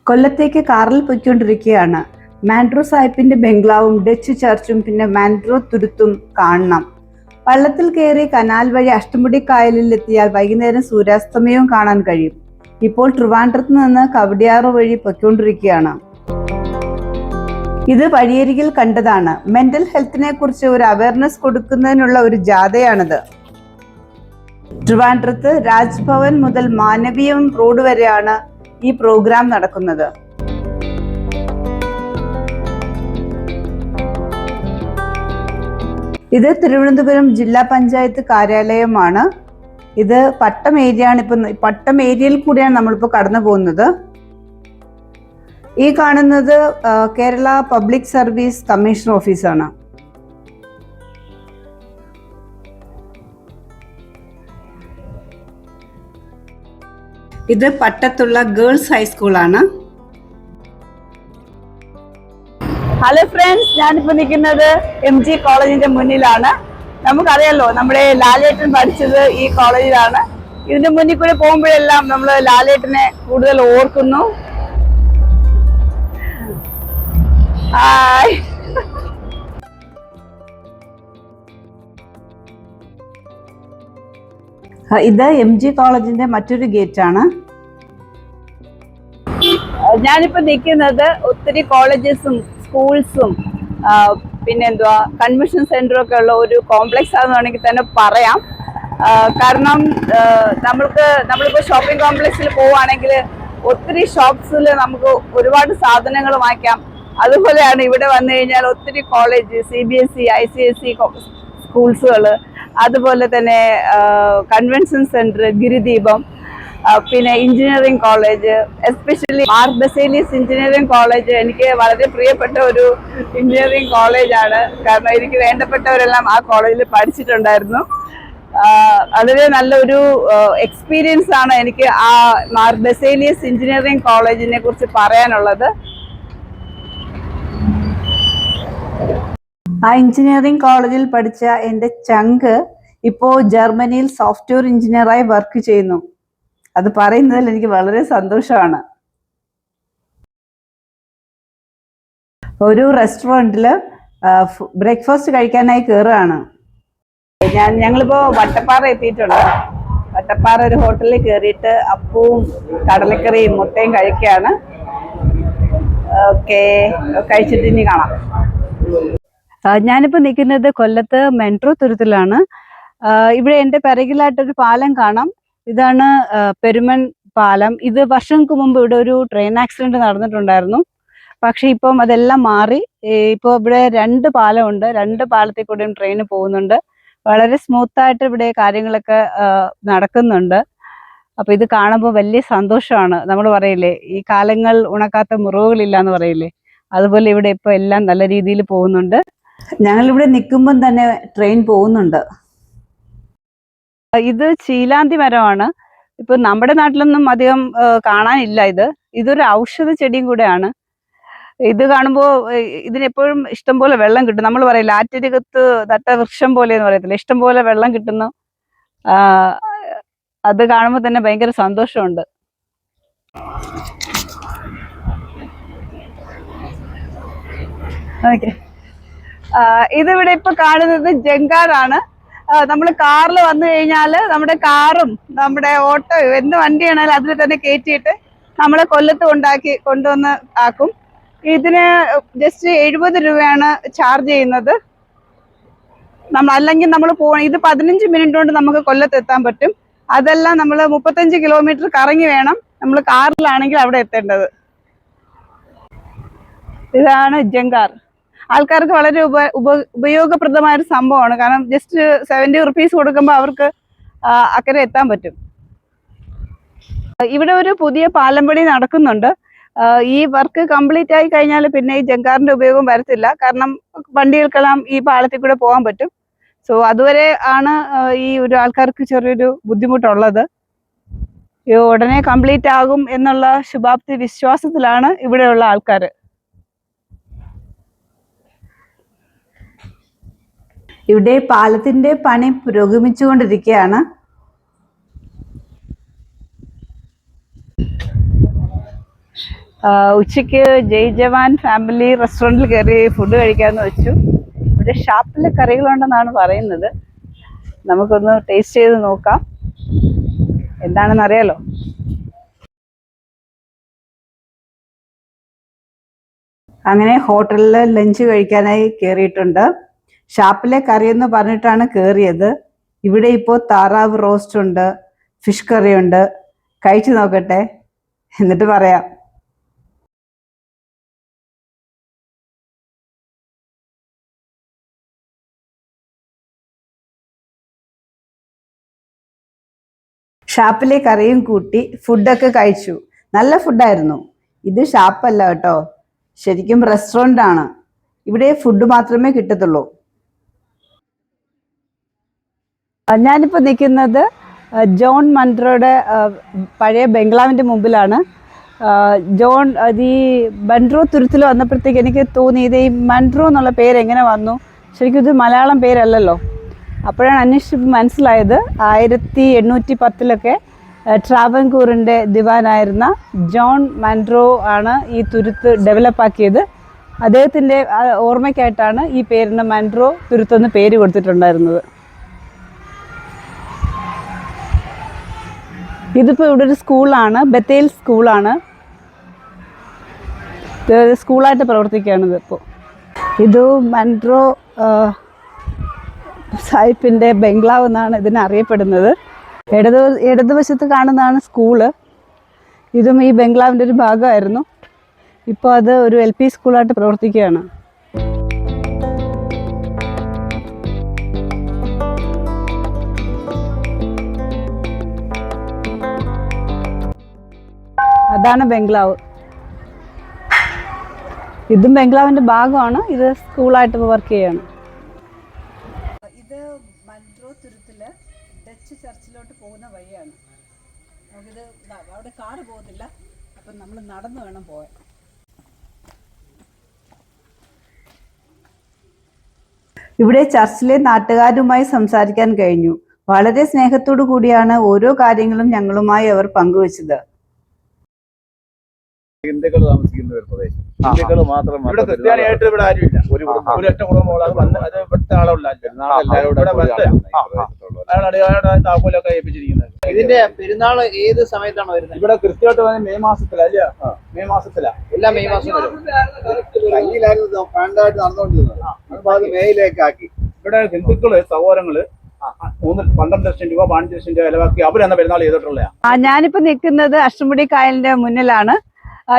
കൊല്ലത്തേക്ക് കാറിൽ പൊയ്ക്കൊണ്ടിരിക്കുകയാണ്. മാൻഡ്രോ സാഹിബിന്റെ ബംഗ്ലാവും ഡച്ച് ചർച്ചും പിന്നെ മാൻഡ്രോ തുരുത്തും കാണണം. വള്ളത്തിൽ കയറി കനാൽ വഴി അഷ്ടമുടി കായലിൽ എത്തിയാൽ വൈകുന്നേരം സൂര്യാസ്തമയവും കാണാൻ കഴിയും. ഇപ്പോൾ ട്രിവാൻഡ്രത്ത് നിന്ന് കവടിയാറ് വഴി പൊയ്ക്കൊണ്ടിരിക്കുകയാണ്. ഇത് വഴിയരികിൽ കണ്ടതാണ്. മെന്റൽ ഹെൽത്തിനെ കുറിച്ച് ഒരു അവയർനെസ് കൊടുക്കുന്നതിനുള്ള ഒരു ജാഥയാണിത്. ട്രിവാൻഡ്രത്ത് രാജ്ഭവൻ മുതൽ മാനവീയം റോഡ് വരെയാണ് ഈ പ്രോഗ്രാം നടക്കുന്നത്. ഇത് തിരുവനന്തപുരം ജില്ലാ പഞ്ചായത്ത് കാര്യാലയമാണ്. ഇത് പട്ടം ഏരിയ ആണ്. പട്ടം ഏരിയയിൽ കൂടിയാണ് നമ്മളിപ്പോൾ കടന്നു പോകുന്നത്. ഈ കാണുന്നത് കേരള പബ്ലിക് സർവീസ് കമ്മീഷൻ ഓഫീസാണ്. ഇത് പട്ടത്തുള്ള ഗേൾസ് ഹൈസ്കൂളാണ്. ഹലോ ഫ്രണ്ട്സ്, ഞാനിപ്പോൾ നിൽക്കുന്നത് MG കോളേജിന്റെ മുന്നിലാണ്. നമുക്കറിയാലോ, നമ്മുടെ ലാലേട്ടൻ പഠിച്ചത് ഈ കോളേജിലാണ്. ഇതിന്റെ മുന്നിൽ കൂടെ പോകുമ്പോഴെല്ലാം നമ്മൾ ലാലേട്ടനെ കൂടുതൽ ഓർക്കുന്നു. ഹായ്. ഇത് MG കോളേജിന്റെ മറ്റൊരു ഗേറ്റാണ്. ഞാനിപ്പോ നിൽക്കുന്നത് ഒത്തിരി കോളേജസും സ്കൂൾസും പിന്നെന്തുവാ കൺവെൻഷൻ സെന്ററും ഒക്കെ ഉള്ള ഒരു കോംപ്ലക്സ് ആണെന്ന് വേണമെങ്കിൽ തന്നെ പറയാം. കാരണം നമ്മളിപ്പോൾ ഷോപ്പിംഗ് കോംപ്ലക്സിൽ പോവുകയാണെങ്കിൽ ഒത്തിരി ഷോപ്സിൽ നമുക്ക് ഒരുപാട് സാധനങ്ങൾ വാങ്ങിക്കാം. അതുപോലെയാണ് ഇവിടെ വന്നു കഴിഞ്ഞാൽ ഒത്തിരി കോളേജ്, CBSE, ICSE സ്കൂൾസുകൾ, അതുപോലെ തന്നെ കൺവെൻഷൻ സെന്റർ, ഗിരിദീപം, പിന്നെ engineering college, especially Mar Baselios engineering college എനിക്ക് വളരെ പ്രിയപ്പെട്ട ഒരു എഞ്ചിനീയറിംഗ് കോളേജാണ്. കാരണം എനിക്ക് വേണ്ടപ്പെട്ടവരെല്ലാം ആ കോളേജിൽ പഠിച്ചിട്ടുണ്ടായിരുന്നു. വളരെ നല്ലൊരു എക്സ്പീരിയൻസ് ആണ് എനിക്ക് ആ മാർ ബസേലിയസ് എഞ്ചിനീയറിംഗ് കോളേജിനെ കുറിച്ച് പറയാനുള്ളത്. ആ എഞ്ചിനീയറിംഗ് കോളേജിൽ പഠിച്ച എൻ്റെ ചങ്ക് ഇപ്പോൾ ജർമ്മനിയിൽ സോഫ്റ്റ്വെയർ എഞ്ചിനീയറായി വർക്ക് ചെയ്യുന്നു. അത് പറയുന്നതിൽ എനിക്ക് വളരെ സന്തോഷമാണ്. ഒരു റെസ്റ്റോറൻറ്റിൽ ബ്രേക്ക്ഫാസ്റ്റ് കഴിക്കാനായി കയറുകയാണ്. ഞങ്ങളിപ്പോൾ വട്ടപ്പാറ എത്തിയിട്ടുണ്ട്. വട്ടപ്പാറ ഒരു ഹോട്ടലിൽ കയറിയിട്ട് അപ്പവും കടലക്കറിയും മുട്ടയും കഴിക്കുകയാണ്. ഓക്കെ, കഴിച്ചിട്ട് ഇനി കാണാം. ഞാനിപ്പോൾ നിൽക്കുന്നത് കൊല്ലത്ത് മെട്രോ തുരുത്തിലാണ്. ഇവിടെ എൻ്റെ പിറകിലായിട്ടൊരു പാലം കാണാം. ഇതാണ് പെരുമൺ പാലം. ഇത് വർഷങ്ങൾക്ക് മുമ്പ് ഇവിടെ ഒരു ട്രെയിൻ ആക്സിഡന്റ് നടന്നിട്ടുണ്ടായിരുന്നു. പക്ഷെ ഇപ്പം അതെല്ലാം മാറി. ഇപ്പോൾ ഇവിടെ 2 പാലമുണ്ട്. 2 പാലത്തിൽ കൂടെയും ട്രെയിൻ പോകുന്നുണ്ട്. വളരെ സ്മൂത്തായിട്ട് ഇവിടെ കാര്യങ്ങളൊക്കെ നടക്കുന്നുണ്ട്. അപ്പൊ ഇത് കാണുമ്പോൾ വലിയ സന്തോഷമാണ്. നമ്മൾ പറയില്ലേ, ഈ കാലങ്ങൾ ഉണക്കാത്ത മുറിവുകളില്ല എന്ന് പറയില്ലേ, അതുപോലെ ഇവിടെ ഇപ്പൊ എല്ലാം നല്ല രീതിയിൽ പോകുന്നുണ്ട്. ഞങ്ങളിവിടെ നിൽക്കുമ്പം തന്നെ ട്രെയിൻ പോകുന്നുണ്ട്. ഇത് ചീലാന്തി മരമാണ്. ഇപ്പൊ നമ്മുടെ നാട്ടിലൊന്നും അധികം കാണാനില്ല. ഇതൊരു ഔഷധ ചെടിയും കൂടെയാണ്. ഇത് കാണുമ്പോൾ ഇതിനെപ്പോഴും ഇഷ്ടംപോലെ വെള്ളം കിട്ടും. നമ്മൾ പറയില്ല, ആറ്റരികത്ത് നട്ട വൃക്ഷം പോലെ എന്ന് പറയത്തില്ല, ഇഷ്ടംപോലെ വെള്ളം കിട്ടുന്നു. അത് കാണുമ്പോൾ തന്നെ ഭയങ്കര സന്തോഷമുണ്ട്. ഓക്കെ, ഇതിവിടെ ഇപ്പൊ കാണുന്നത് ജങ്കാറാണ്. നമ്മൾ കാറിൽ വന്നു കഴിഞ്ഞാൽ നമ്മുടെ കാറും നമ്മുടെ ഓട്ടോയും എന്ത് വണ്ടിയാണെങ്കിലും അതിൽ തന്നെ കയറ്റിയിട്ട് നമ്മളെ കൊല്ലത്ത് കൊണ്ടുവന്ന് ആക്കും. ഇതിന് ജസ്റ്റ് 70 രൂപയാണ് ചാർജ് ചെയ്യുന്നത്. അല്ലെങ്കിൽ നമ്മൾ ഇത് 15 മിനിറ്റ് കൊണ്ട് നമുക്ക് കൊല്ലത്ത് എത്താൻ പറ്റും. അതെല്ലാം നമ്മൾ 35 കിലോമീറ്റർ കറങ്ങി വേണം നമ്മൾ കാറിലാണെങ്കിൽ അവിടെ എത്തേണ്ടത്. ഇതാണ് ജങ്കാർ. ആൾക്കാർക്ക് വളരെ ഉപയോഗപ്രദമായ ഒരു സംഭവമാണ്. കാരണം ജസ്റ്റ് 70 റുപ്പീസ് കൊടുക്കുമ്പോൾ അവർക്ക് അക്കരെ എത്താൻ പറ്റും. ഇവിടെ ഒരു പുതിയ പാലം പണി നടക്കുന്നുണ്ട്. ഈ വർക്ക് കംപ്ലീറ്റ് ആയി കഴിഞ്ഞാൽ പിന്നെ ഈ ജങ്കാറിന്റെ ഉപയോഗം വരത്തില്ല. കാരണം വണ്ടികൾക്കെല്ലാം ഈ പാലത്തിൽ കൂടെ പോകാൻ പറ്റും. സോ അതുവരെ ആണ് ഈ ഒരു ആൾക്കാർക്ക് ചെറിയൊരു ബുദ്ധിമുട്ടുള്ളത്. ഉടനെ കംപ്ലീറ്റ് ആകും എന്നുള്ള ശുഭാപ്തി വിശ്വാസത്തിലാണ് ഇവിടെയുള്ള ആൾക്കാർ. ഇവിടെ പാലത്തിന്റെ പണി പുരോഗമിച്ചുകൊണ്ടിരിക്കുകയാണ്. ഉച്ചയ്ക്ക് ജയ് ജവാൻ ഫാമിലി റെസ്റ്റോറൻറ്റിൽ കയറി ഫുഡ് കഴിക്കാമെന്ന് വെച്ചു. ഇവിടെ ഷാപ്പിൽ കറികളുണ്ടെന്നാണ് പറയുന്നത്. നമുക്കൊന്ന് ടേസ്റ്റ് ചെയ്ത് നോക്കാം, എന്താണെന്ന് അറിയാലോ. അങ്ങനെ ഹോട്ടലിൽ ലഞ്ച് കഴിക്കാനായി കയറിയിട്ടുണ്ട്. ഷാപ്പിലെ കറിയെന്ന് പറഞ്ഞിട്ടാണ് കയറിയത്. ഇവിടെ ഇപ്പോൾ താറാവ് റോസ്റ്റ് ഉണ്ട്, ഫിഷ് കറി ഉണ്ട്. കഴിച്ചു നോക്കട്ടെ, എന്നിട്ട് പറയാം. ഷാപ്പിലെ കറിയും കൂട്ടി ഫുഡൊക്കെ കഴിച്ചു. നല്ല ഫുഡായിരുന്നു. ഇത് ഷാപ്പല്ല കേട്ടോ, ശരിക്കും റെസ്റ്റോറൻ്റ് ആണ്. ഇവിടെ ഫുഡ് മാത്രമേ കിട്ടത്തുള്ളൂ. ഞാനിപ്പോൾ നിൽക്കുന്നത് ജോൺ മൺട്രോയുടെ പഴയ ബംഗ്ലാവിൻ്റെ മുമ്പിലാണ്. ജോൺ ഈ മൺട്രോ തുരുത്തിൽ വന്നപ്പോഴത്തേക്ക് എനിക്ക് തോന്നി ഇത് ഈ മൺട്രോ എന്നുള്ള പേര് എങ്ങനെ വന്നു, ശരിക്കും ഇത് മലയാളം പേരല്ലല്ലോ. അപ്പോഴാണ് അന്വേഷിച്ചപ്പോൾ മനസ്സിലായത് 1810 ട്രാവൻകൂറിൻ്റെ ദിവാനായിരുന്ന ജോൺ മൺട്രോ ആണ് ഈ തുരുത്ത് ഡെവലപ്പാക്കിയത്. അദ്ദേഹത്തിൻ്റെ ഓർമ്മയ്ക്കായിട്ടാണ് ഈ പേരിന് മൺട്രോ തുരുത്തെന്ന് പേര് കൊടുത്തിട്ടുണ്ടായിരുന്നത്. ഇതിപ്പോൾ ഇവിടെ ഒരു സ്കൂളാണ്, ബത്തേൽ സ്കൂളാണ്. സ്കൂളായിട്ട് പ്രവർത്തിക്കുകയാണിത് ഇപ്പോൾ. ഇത് മൺട്രോ സാഹിബിൻ്റെ ബംഗ്ലാവ് എന്നാണ് ഇതിനെ അറിയപ്പെടുന്നത്. ഇടതുവശത്ത് കാണുന്നതാണ് സ്കൂള്. ഇതും ഈ ബംഗ്ലാവിൻ്റെ ഒരു ഭാഗമായിരുന്നു. ഇപ്പോൾ അത് ഒരു LP സ്കൂളായിട്ട് പ്രവർത്തിക്കുകയാണ്. അതാണ് ബംഗ്ലാവ്. ഇതും ബംഗ്ലാവിൻ്റെ ഭാഗമാണ്. ഇത് സ്കൂളായിട്ട് വർക്ക് ചെയ്യാണ്. ഇത് മൺട്രോ തുരുത്തില് ഡച്ച് ചർച്ചിലോട്ട് പോകുന്ന വഴിയാണ്. നമുക്കിത് അവിടെ കാറ് പോകുന്നില്ല, അപ്പം നമ്മൾ നടന്നു വേണം പോകാൻ. ഇവിടെ ചർച്ചിലെ നാട്ടുകാരുമായി സംസാരിക്കാൻ കഴിഞ്ഞു. വളരെ സ്നേഹത്തോടു കൂടിയാണ് ഓരോ കാര്യങ്ങളും ഞങ്ങളുമായി അവർ പങ്കുവച്ചത്. ഹിന്ദുക്കൾ താമസിക്കുന്ന ഒരു പ്രദേശം. ഹിന്ദുക്കൾ മാത്രം ഇവിടെ ക്രിസ്ത്യാനിയായിട്ട് ഇവിടെ ആരുമില്ല. ഒരു ഒറ്റ കുടുംബം അത് ഇവിടുത്തെ ആളുള്ള താക്കോലൊക്കെ ഏൽപ്പിച്ചിരിക്കുന്നത്. ഇതിന്റെ പെരുന്നാള് ഏത് സമയത്താണ് വരുന്നത്? ഇവിടെ കൃത്യമായിട്ട് പറഞ്ഞാൽ മെയ് മാസത്തിലാ. അല്ല, മെയ് മാസത്തിലാ. എല്ലാ മെയ് മാസം മെയ്യിലേക്കാക്കി. ഇവിടെ ഹിന്ദുക്കള് സഹോദരങ്ങള് 12 ലക്ഷം രൂപ 15 ലക്ഷം രൂപ ചെലവാക്കി അവരെന്ന പെരുന്നാൾ ചെയ്തിട്ടുള്ളതാ. ഞാനിപ്പോ നിൽക്കുന്നത് അഷ്ടമുടി കായലിന്റെ മുന്നിലാണ്.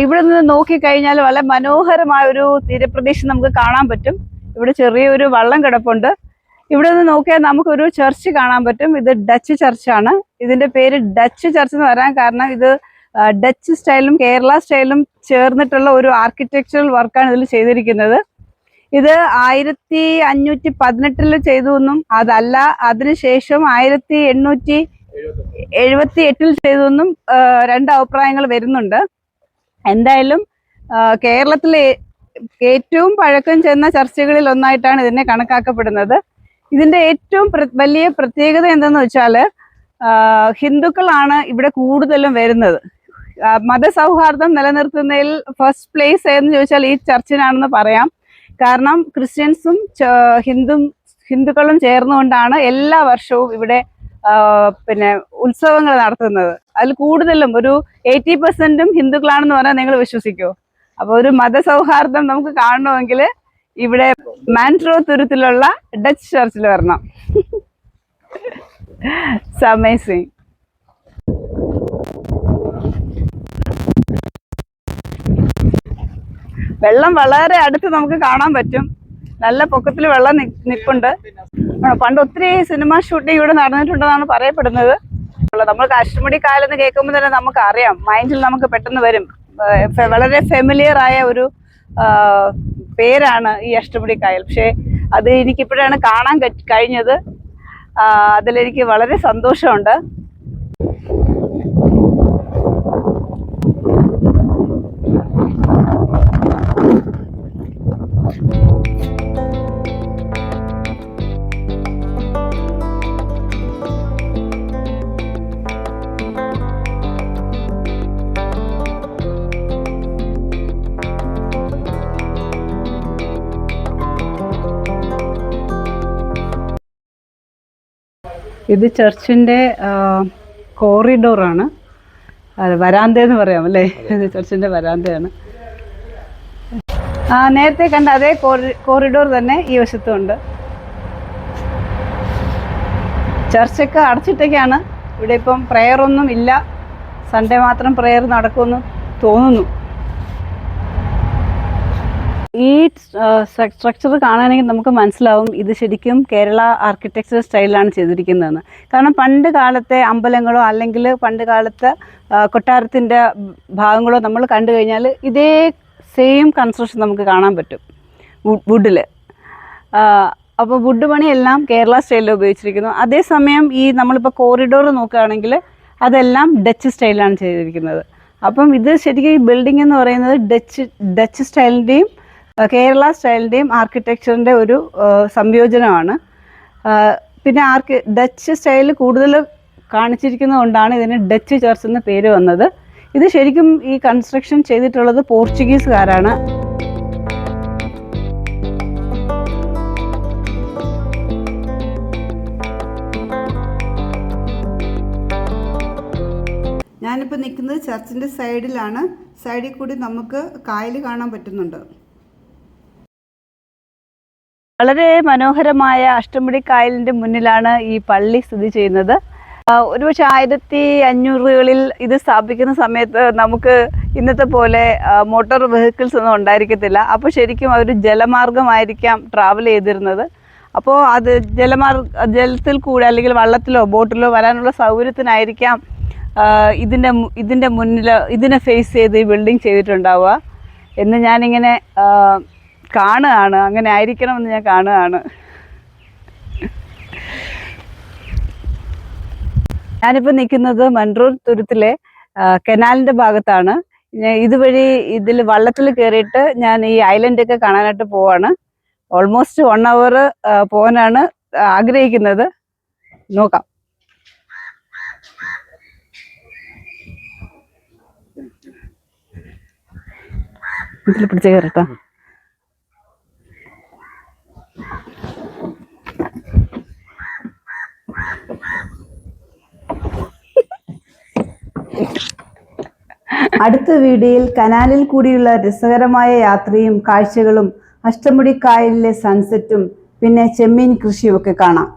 ഇവിടെ നിന്ന് നോക്കിക്കഴിഞ്ഞാൽ വളരെ മനോഹരമായ ഒരു തീരപ്രദേശം നമുക്ക് കാണാൻ പറ്റും. ഇവിടെ ചെറിയൊരു വള്ളം കിടപ്പുണ്ട്. ഇവിടെ നിന്ന് നോക്കിയാൽ നമുക്കൊരു ചർച്ച് കാണാൻ പറ്റും. ഇത് ഡച്ച് ചർച്ചാണ്. ഇതിന്റെ പേര് ഡച്ച് ചർച്ച് എന്ന് വരാൻ കാരണം ഇത് ഡച്ച് സ്റ്റൈലും കേരള സ്റ്റൈലും ചേർന്നിട്ടുള്ള ഒരു ആർക്കിടെക്ചറൽ വർക്കാണ് ഇതിൽ ചെയ്തിരിക്കുന്നത്. ഇത് 1518 ചെയ്തു എന്നും അതല്ല അതിനുശേഷം 1878 ചെയ്തു എന്നും രണ്ട് അഭിപ്രായങ്ങൾ വരുന്നുണ്ട്. എന്തായാലും കേരളത്തിലെ ഏറ്റവും പഴക്കം ചെന്ന ചർച്ചുകളിൽ ഒന്നായിട്ടാണ് ഇതിനെ കണക്കാക്കപ്പെടുന്നത്. ഇതിന്റെ ഏറ്റവും വലിയ പ്രത്യേകത എന്തെന്ന് വെച്ചാൽ ഹിന്ദുക്കളാണ് ഇവിടെ കൂടുതലും വരുന്നത്. മതസൗഹാർദ്ദം നിലനിർത്തുന്നതിൽ ഫസ്റ്റ് പ്ലേസ് എന്ന് ചോദിച്ചാൽ ഈ ചർച്ചിനാണെന്ന് പറയാം. കാരണം ക്രിസ്ത്യൻസും ഹിന്ദുക്കളും ചേർന്നുകൊണ്ടാണ് എല്ലാ വർഷവും ഇവിടെ പിന്നെ ഉത്സവങ്ങൾ നടത്തുന്നത്. അതിൽ കൂടുതലും ഒരു 80% ഹിന്ദുക്കളാണെന്ന് പറഞ്ഞാൽ നിങ്ങൾ വിശ്വസിക്കുമോ? അപ്പൊ ഒരു മതസൗഹാർദ്ദം നമുക്ക് കാണണമെങ്കിൽ ഇവിടെ മാൻട്രോ തുരുത്തിലുള്ള ഡച്ച് ചർച്ചിൽ വരണം. അമേസിങ്. വെള്ളം വളരെ അടുത്ത് നമുക്ക് കാണാൻ പറ്റും. നല്ല പൊക്കത്തിൽ വെള്ളം നിൽപ്പുണ്ട്. പണ്ട് ഒത്തിരി സിനിമ ഷൂട്ടിംഗ് ഇവിടെ നടന്നിട്ടുണ്ടെന്നാണ് പറയപ്പെടുന്നത്. നമ്മൾ അഷ്ടമുടി കായലെന്ന് കേൾക്കുമ്പോൾ തന്നെ നമുക്ക് അറിയാം, മൈൻഡിൽ നമുക്ക് പെട്ടെന്ന് വരും. വളരെ ഫെമിലിയർ ആയ ഒരു പേരാണ് ഈ അഷ്ടമുടി കായൽ. പക്ഷെ അത് എനിക്കിപ്പോഴാണ് കാണാൻ കഴിഞ്ഞത്. അതിലെനിക്ക് വളരെ സന്തോഷമുണ്ട്. ഇത് ചർച്ചിൻ്റെ കോറിഡോറാണ്, അത് വരാന്തയെന്ന് പറയാം അല്ലേ, ഇത് ചർച്ചിൻ്റെ വരാന്തയാണ്. നേരത്തെ കണ്ട അതേ കോറിഡോർ തന്നെ ഈ വശത്തുണ്ട്. ചർച്ചൊക്കെ അടച്ചിട്ടൊക്കെയാണ്. ഇവിടെ ഇപ്പം പ്രെയറൊന്നും ഇല്ല, സൺഡേ മാത്രം പ്രെയർ നടക്കുമെന്ന് തോന്നുന്നു. ഈ സ്ട്രക്ചർ കാണാനെങ്കിൽ നമുക്ക് മനസ്സിലാവും ഇത് ശരിക്കും കേരള ആർക്കിടെക്ചർ സ്റ്റൈലിലാണ് ചെയ്തിരിക്കുന്നതെന്ന്. കാരണം പണ്ട് കാലത്തെ അമ്പലങ്ങളോ അല്ലെങ്കിൽ പണ്ട് കാലത്തെ കൊട്ടാരത്തിൻ്റെ ഭാഗങ്ങളോ നമ്മൾ കണ്ടു കഴിഞ്ഞാൽ ഇതേ സെയിം കൺസ്ട്രക്ഷൻ നമുക്ക് കാണാൻ പറ്റും വുഡിൽ. അപ്പോൾ വുഡ് പണിയെല്ലാം കേരള സ്റ്റൈലിൽ ഉപയോഗിച്ചിരിക്കുന്നു. അതേസമയം ഈ നമ്മളിപ്പോൾ കോറിഡോർ നോക്കുകയാണെങ്കിൽ അതെല്ലാം ഡച്ച് സ്റ്റൈലിലാണ് ചെയ്തിരിക്കുന്നത്. അപ്പം ഇത് ശരിക്കും ഈ ബിൽഡിംഗ് എന്ന് പറയുന്നത് ഡച്ച് സ്റ്റൈലിൻ്റെയും കേരള സ്റ്റൈലിൻ്റെയും ആർക്കിടെക്ചറിൻ്റെ ഒരു സംയോജനമാണ്. പിന്നെ ഡച്ച് സ്റ്റൈൽ കൂടുതൽ കാണിച്ചിരിക്കുന്നതുകൊണ്ടാണ് ഇതിന് ഡച്ച് ചർച്ച് എന്ന പേര് വന്നത്. ഇത് ശരിക്കും ഈ കൺസ്ട്രക്ഷൻ ചെയ്തിട്ടുള്ളത് പോർച്ചുഗീസുകാരാണ്. ഞാനിപ്പോൾ നിൽക്കുന്നത് ചർച്ചിൻ്റെ സൈഡിലാണ്. സൈഡിൽ കൂടി നമുക്ക് കായൽ കാണാൻ പറ്റുന്നുണ്ട്. വളരെ മനോഹരമായ അഷ്ടമുടി കായലിൻ്റെ മുന്നിലാണ് ഈ പള്ളി സ്ഥിതി ചെയ്യുന്നത്. ഒരുപക്ഷെ 1500കളിൽ ഇത് സ്ഥാപിക്കുന്ന സമയത്ത് നമുക്ക് ഇന്നത്തെ പോലെ മോട്ടോർ വെഹിക്കിൾസ് ഒന്നും ഉണ്ടായിരിക്കത്തില്ല. അപ്പോൾ ശരിക്കും അവർ ജലമാർഗമായിരിക്കാം ട്രാവൽ ചെയ്തിരുന്നത്. അപ്പോൾ അത് ജലത്തിൽ കൂടെ അല്ലെങ്കിൽ വള്ളത്തിലോ ബോട്ടിലോ വരാനുള്ള സൗകര്യത്തിനായിരിക്കാം ഇതിൻ്റെ മുന്നിൽ ഇതിനെ ഫേസ് ചെയ്ത് ഈ ബിൽഡിംഗ് ചെയ്തിട്ടുണ്ടാവുക എന്ന് ഞാനിങ്ങനെ കാണുകയാണ്. അങ്ങനെ ആയിരിക്കണമെന്ന് ഞാൻ കാണുകയാണ്. ഞാനിപ്പോൾ നിൽക്കുന്നത് മൺറൂർ തുരുത്തിലെ കനാലിൻ്റെ ഭാഗത്താണ്. ഇതുവഴി ഇതിൽ വള്ളത്തിൽ കയറിയിട്ട് ഞാൻ ഈ ഐലൻഡൊക്കെ കാണാനായിട്ട് പോവാണ്. ഓൾമോസ്റ്റ് 1 hour പോകാനാണ് ആഗ്രഹിക്കുന്നത്. നോക്കാം. ഇതിൽ പിടിച്ച് കയറട്ടോ. അടുത്ത വീഡിയോയിൽ കനാലിൽ കൂടിയുള്ള രസകരമായ യാത്രയും കാഴ്ചകളും അഷ്ടമുടി കായലിലെ സൺസെറ്റും പിന്നെ ചെമ്മീൻ കൃഷിയും ഒക്കെ കാണാം.